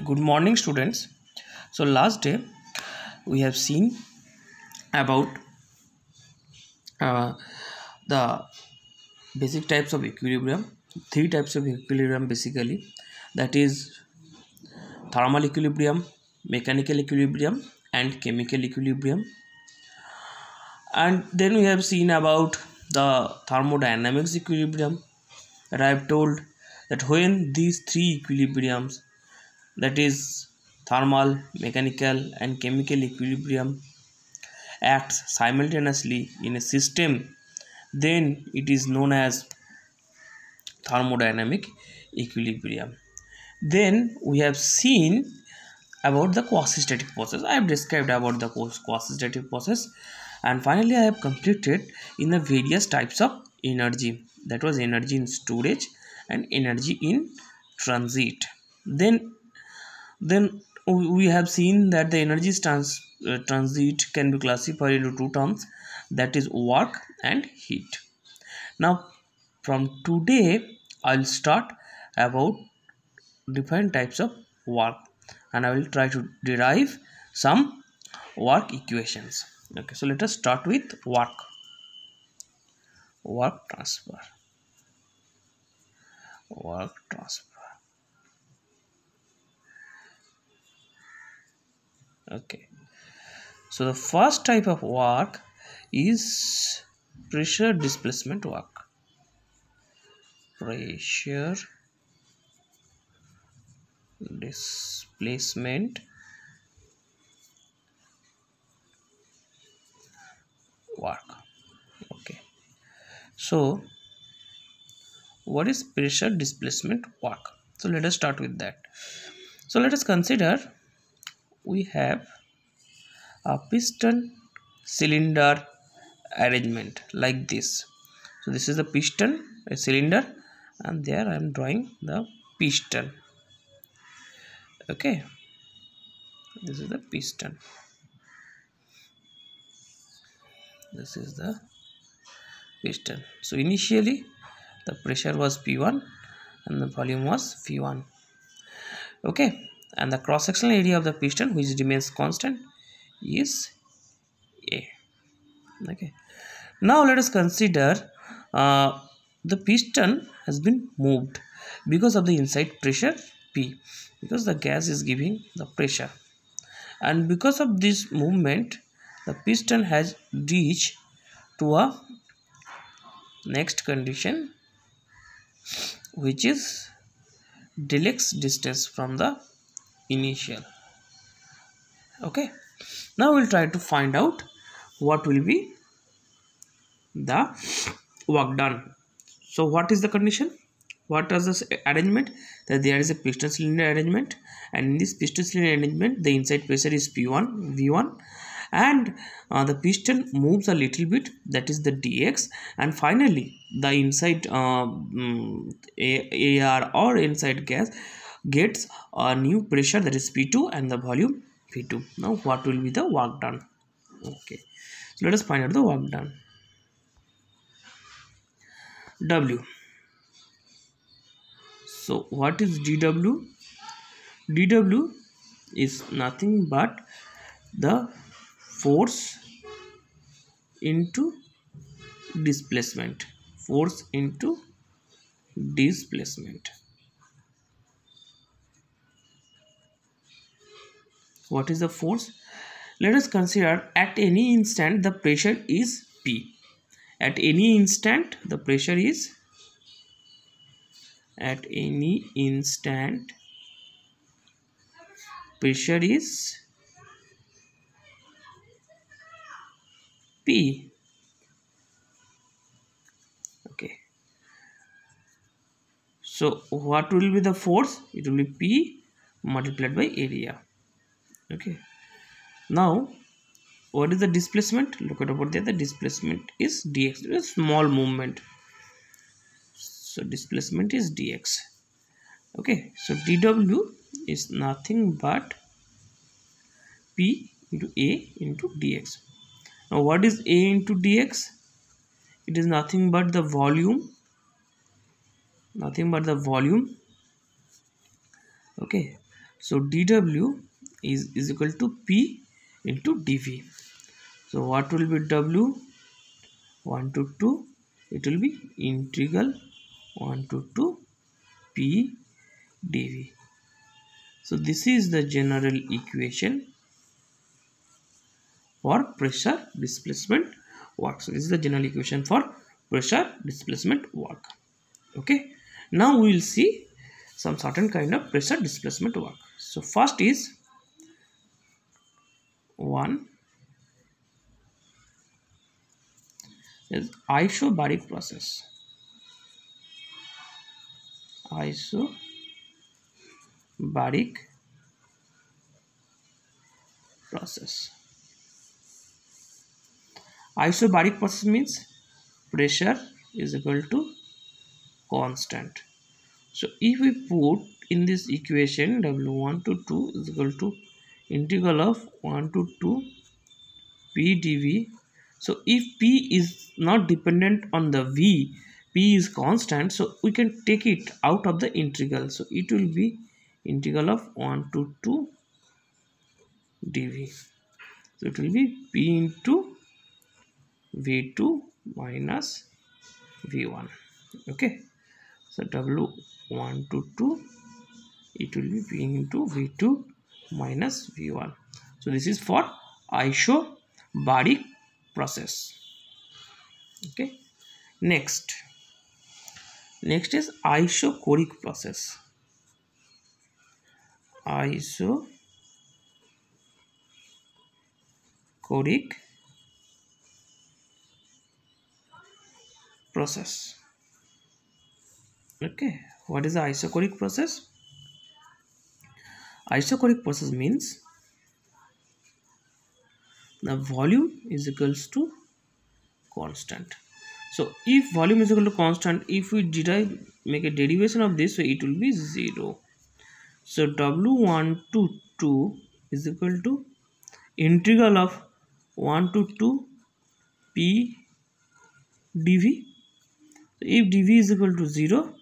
Good morning, students. So, last day we have seen about uh, the basic types of equilibrium. Three types of equilibrium basically, that is thermal equilibrium, mechanical equilibrium, and chemical equilibrium. And then we have seen about the thermodynamics equilibrium. That I have told that when these three equilibriums, that is thermal, mechanical, and chemical equilibrium, acts simultaneously in a system, then it is known as thermodynamic equilibrium. Then we have seen about the quasi-static process. I have described about the quasi-static process, and finally I have completed in the various types of energy, that was energy in storage and energy in transit. Then we have seen that the energy transit can be classified into two terms, that is work and heat. Now from today I'll start about different types of work, and I will try to derive some work equations. Okay, so let us start with work transfer. Okay, so the first type of work is pressure displacement work. Pressure displacement work. Okay, so what is pressure displacement work? So let us start with that. So let us consider we have a piston cylinder arrangement like this. So this is the piston, a cylinder, and there I am drawing the piston. Okay, this is the piston, this is the piston. So initially the pressure was P1 and the volume was V1. Okay, and the cross sectional area of the piston, which remains constant, is A. Okay, now let us consider the piston has been moved because of the inside pressure P, because the gas is giving the pressure, and because of this movement the piston has reached to a next condition, which is del x distance from the initial. Okay, now we'll try to find out what will be the work done. So what is the condition? What is this arrangement? That there is a piston cylinder arrangement, and in this piston cylinder arrangement the inside pressure is P1 V1, and the piston moves a little bit, that is the dx, and finally the inside air or inside gas gets a new pressure, that is P2, and the volume V2. Now what will be the work done? Okay, so let us find out the work done. W. So what is dW? dW is nothing but the force into displacement. Force into displacement. What is the force? Let us consider at any instant the pressure is P. At any instant the pressure is, at any instant pressure is P. Okay, so what will be the force? It will be P multiplied by area. Okay, now what is the displacement? Look at over there, the displacement is dx. It is a small movement, so displacement is dx. Okay, so dw is nothing but P into A into dx. Now what is A into dx? It is nothing but the volume, okay, So dw is equal to p into dv. So what will be w? 1 to 2, it will be integral 1 to 2 p dv. So this is the general equation for pressure displacement work. So this is the general equation for pressure displacement work. Okay, now we will see some certain kind of pressure displacement work. So first is one is isobaric process. Isobaric process. Isobaric process means pressure is equal to constant. So if we put in this equation W1 to 2 is equal to integral of 1 to 2 p dv. So if p is not dependent on the v, p is constant, so we can take it out of the integral. So it will be integral of 1 to 2 dv. So it will be p into v2 minus v1. Okay, so w1 to 2, it will be p into v2 minus v1. So this is for isobaric process. Okay, next is isochoric process. Isochoric process. Okay, what is the isochoric process? Isochoric process means the volume is equals to constant. So if volume is equal to constant, if we make a derivation of this, so it will be 0. So w1 to 2 is equal to integral of 1 to 2 p dv. If dv is equal to 0,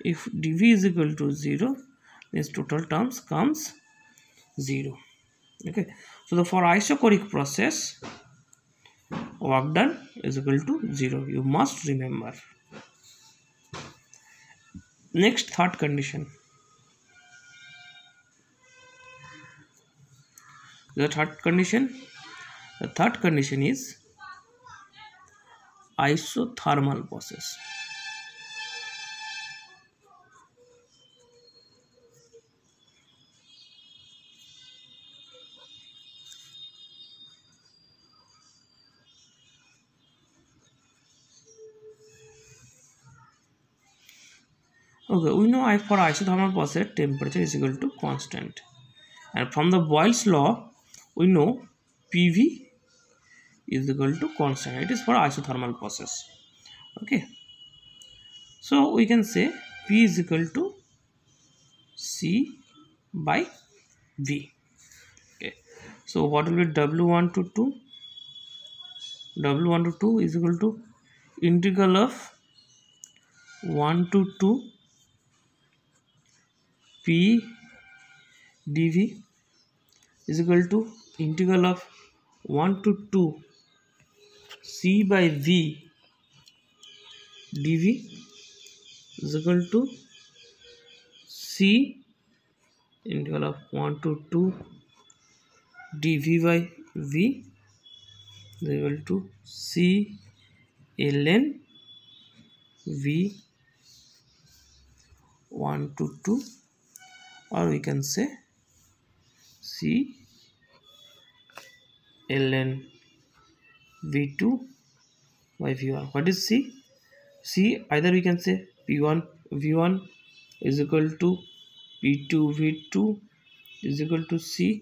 if dv is equal to 0, this total terms comes 0. Okay, so for isochoric process, work done is equal to 0. You must remember. Next, third condition. The third condition is isothermal process. Okay, we know for isothermal process temperature is equal to constant, and from the Boyle's law we know PV is equal to constant. It is for isothermal process. Okay, so we can say P is equal to C by V. Okay, so what will be W1 to 2? W1 to 2 is equal to integral of 1 to 2 P dv is equal to integral of 1 to 2 C by V dv is equal to C integral of 1 to 2 dv by V is equal to C ln V 1 to 2, or we can say C ln V2 by V1. What is C? C, either we can say P1 V1 is equal to P2 V2 is equal to C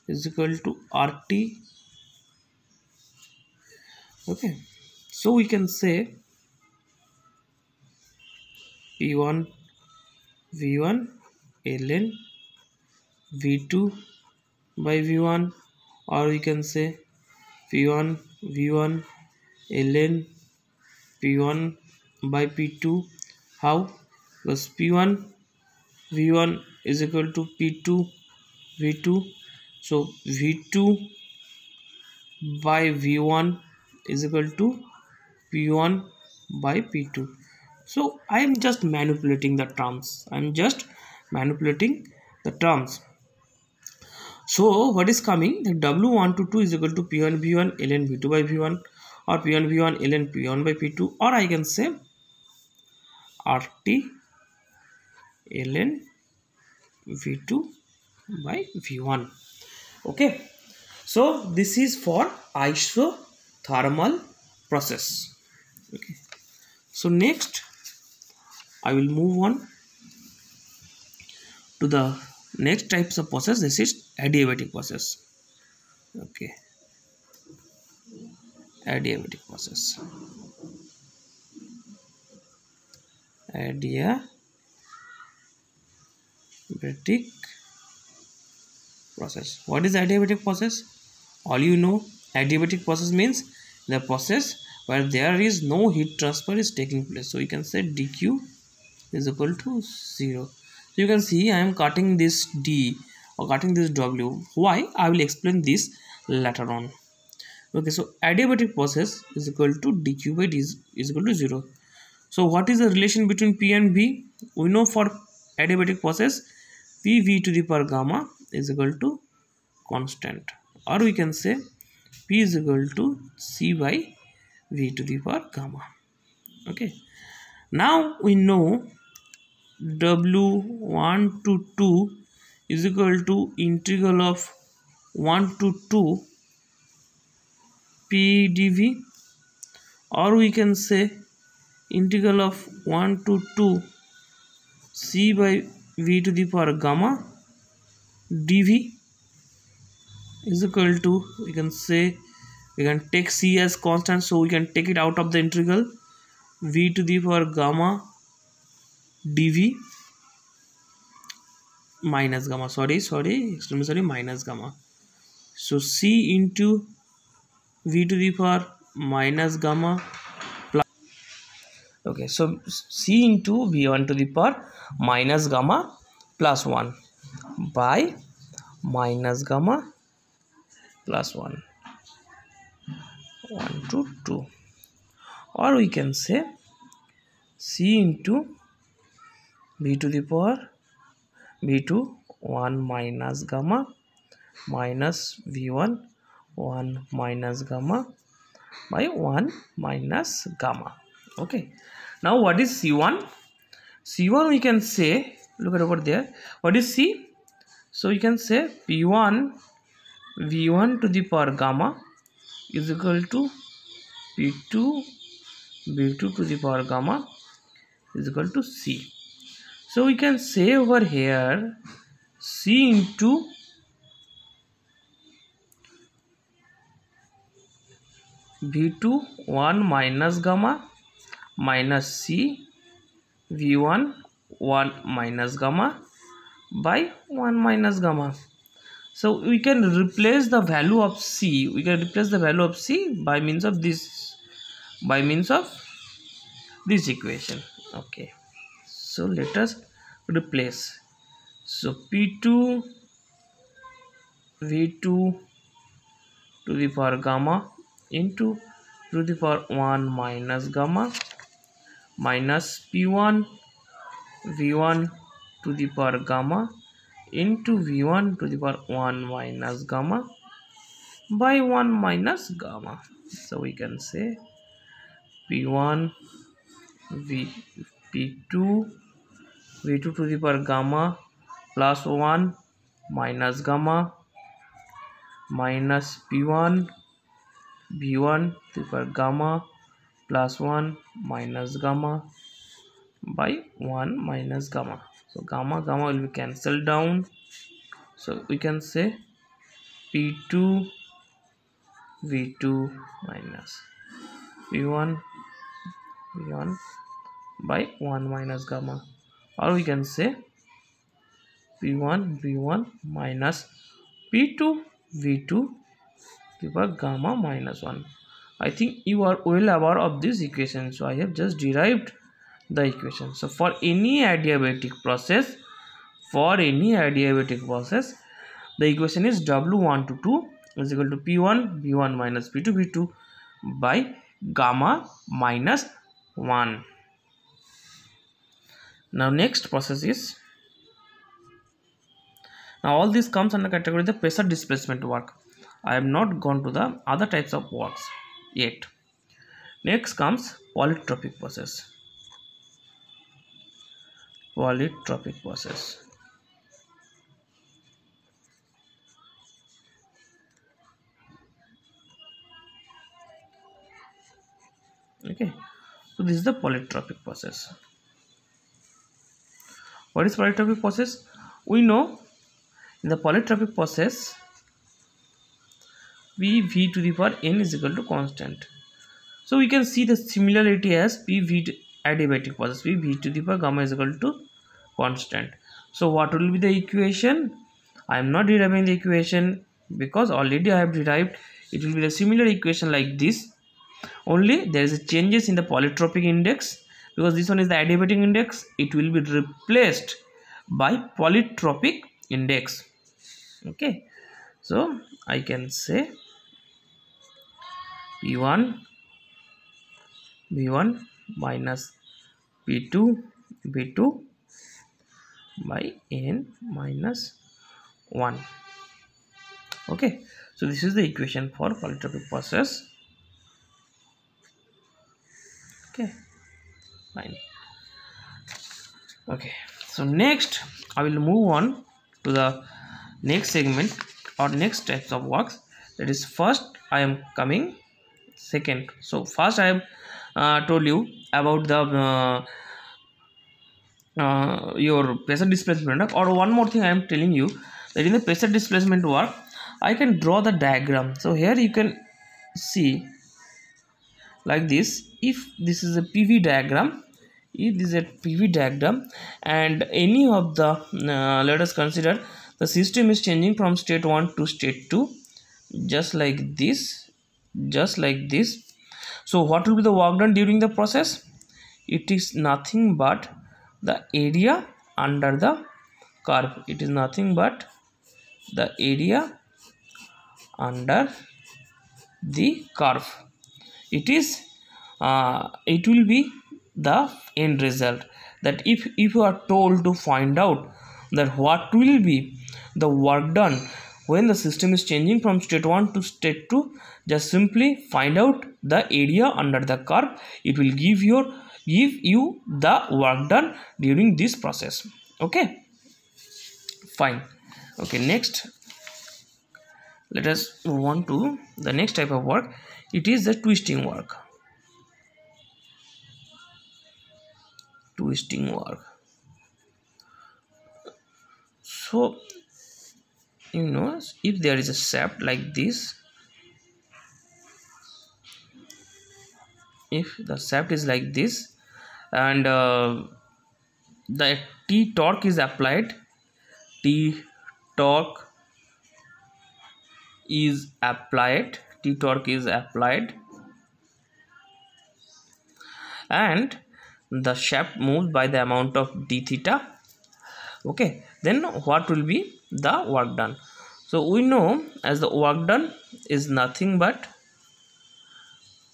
is equal to RT. Okay, so we can say P1 V1 ln V2 by V1, or we can say P1 V1 ln P1 by P2. How? Because P1 V1 is equal to P2 V2. So V2 by V1 is equal to P1 by P2. So I am just manipulating the terms. So what is coming? The W122 is equal to P1 V1 ln V2 by V1, or P1 V1 ln P1 by P2, or I can say RT ln V2 by V1. Okay. So this is for isothermal process. Okay. So next I will move on to the next types of process. This is adiabatic process. Okay, adiabatic process. Adiabatic process. What is adiabatic process? All you know, adiabatic process means the process where there is no heat transfer is taking place. So you can say dq is equal to 0. So you can see I am cutting this d or cutting this w. Why? I will explain this later on. Okay, so adiabatic process is equal to dq by d is equal to 0. So what is the relation between P and V? We know for adiabatic process PV to the power gamma is equal to constant, or we can say P is equal to C by V to the power gamma. Okay, now we know W1 to 2 is equal to integral of 1 to 2 P dV, or we can say integral of 1 to 2 C by V to the power gamma dV is equal to, we can say, we can take C as constant, so we can take it out of the integral. V to the power gamma dV minus gamma, minus gamma. So C into V to the power minus gamma plus, okay, so C into V1 to the power minus gamma plus 1 by minus gamma plus 1 to 2, or we can say C into V to the power V2 1 minus gamma minus V1 1 minus gamma by 1 minus gamma. Okay, now what is C1? C1 we can say, look at over there, what is C? So you can say P1 V1 to the power gamma is equal to P2 V2 to the power gamma is equal to C. So we can say over here C into V2 1 minus gamma minus C V1 1 minus gamma by 1 minus gamma. So we can replace the value of C. We can replace the value of C by means of this equation. Okay, so let us replace. So P2 V2 to the power gamma into to the power 1 minus gamma minus P1 V1 to the power gamma into V1 to the power 1 minus gamma by 1 minus gamma. So we can say P1 P2 V2 to the power gamma plus 1 minus gamma minus P1 V1 to the power gamma plus 1 minus gamma by 1 minus gamma. So gamma will be cancelled down. So we can say P2 V2 minus P1 V1 by 1 minus gamma, or we can say P1 V1 minus P2 V2 to the power gamma minus 1. I think you are well aware of this equation, so I have just derived the equation. So for any adiabatic process, the equation is W1 to 2 is equal to P1 V1 minus P2 V2 by gamma minus 1. Now next process is, now all this comes under category the pressure displacement work. I have not gone to the other types of works yet. Next comes polytropic process. Polytropic process. Okay, so this is the polytropic process. What is polytropic process? We know in the polytropic process PV to the power n is equal to constant. So we can see the similarity as PV adiabatic process. PV to the power gamma is equal to constant. So what will be the equation? I am not deriving the equation because already I have derived. It will be a similar equation like this. Only there is a changes in the polytropic index, because this one is the adiabatic index. It will be replaced by polytropic index. Okay, so I can say P1 V1 minus P2 V2 by n minus 1. Okay, so this is the equation for polytropic process. Okay, fine. Okay, so next I will move on to the next segment or next types of works. That is, first I am coming second. So first I have told you about the your pressure displacement work, or one more thing I am telling you, that in the pressure displacement work I can draw the diagram. So here you can see like this. If this is a PV diagram, if this is a PV diagram and any of the let us consider the system is changing from state 1 to state 2, just like this, just like this. So what will be the work done during the process? It is nothing but the area under the curve. It is nothing but the area under the curve. It is it will be the end result. That if you are told to find out that what will be the work done when the system is changing from state 1 to state 2, just simply find out the area under the curve. It will give you the work done during this process. Okay, fine. Okay, next let us move on to the next type of work. It is the twisting work. Twisting work. So you know, if there is a shaft like this, if the shaft is like this and the T torque is applied, T torque is applied, and the shaft moves by the amount of d theta. Okay, then what will be the work done? So we know as the work done is nothing but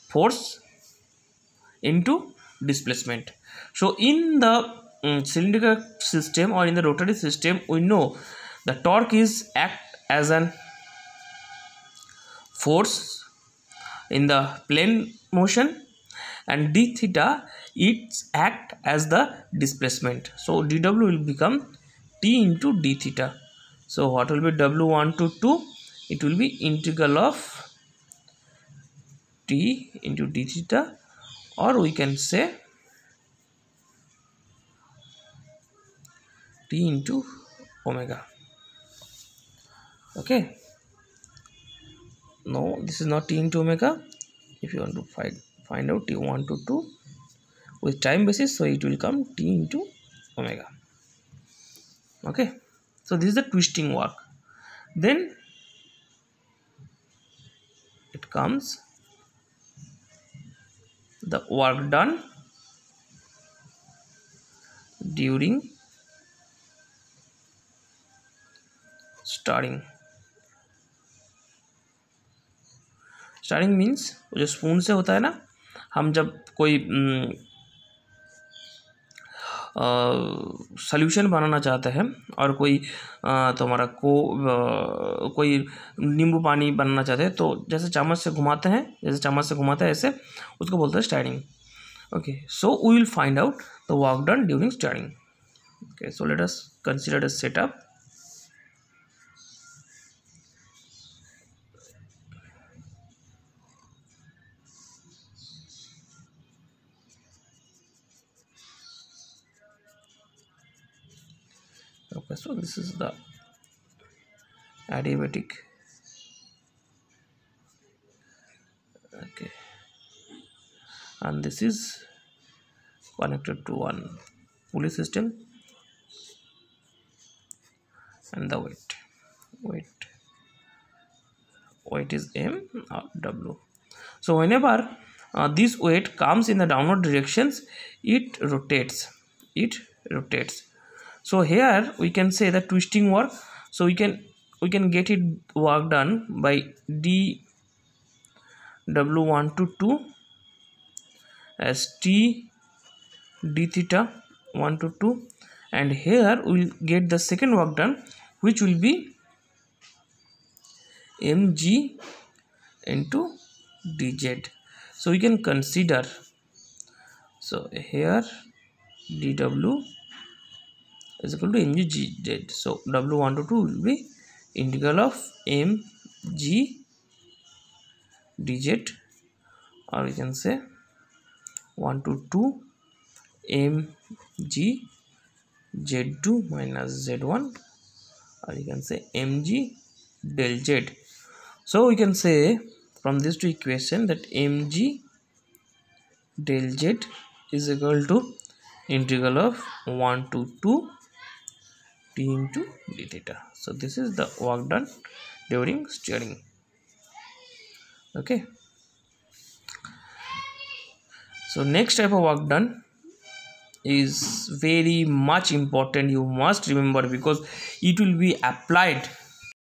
force into displacement. So in the cylindrical system or in the rotary system, we know the torque is act as an force in the plane motion, and d theta it's act as the displacement. So dw will become t into d theta. So what will be w1 to 2? It will be integral of t into d theta, or we can say t into omega. Okay, no, this is not t into omega. If you want to find out t1 to 2 with time basis, so it will come t into omega. Okay, so this is the twisting work. Then it comes the work done during stirring. Steering means जो spoon से होता है ना, हम जब कोई solution बनाना चाहते हैं और कोई तुम्हारा कोई नींबू पानी बनाना चाहते हैं, तो जैसे चम्मच से घुमाते हैं, जैसे चम्मच से घुमाते हैं ऐसे, उसको बोलते हैं steering. Okay, so we will find out the work done during steering. Okay, so let us consider the setup. Okay, so this is the adiabatic. Okay, and this is connected to one pulley system, and the weight is M or W. So whenever this weight comes in the downward directions, it rotates. So here we can say the twisting work. So we can get it work done by dw1 to 2 as t d theta 1 to 2, and here we will get the second work done, which will be mg into dz. So we can consider, so here dw is equal to mg dz. So w1 to 2 will be integral of mg dz, or we can say 1 to 2 mg z2 minus z1, or you can say mg del z. So we can say from this two equation that mg del z is equal to integral of 1 to 2 t into d theta. So this is the work done during steering. Okay, so next type of work done is very much important, you must remember, because it will be applied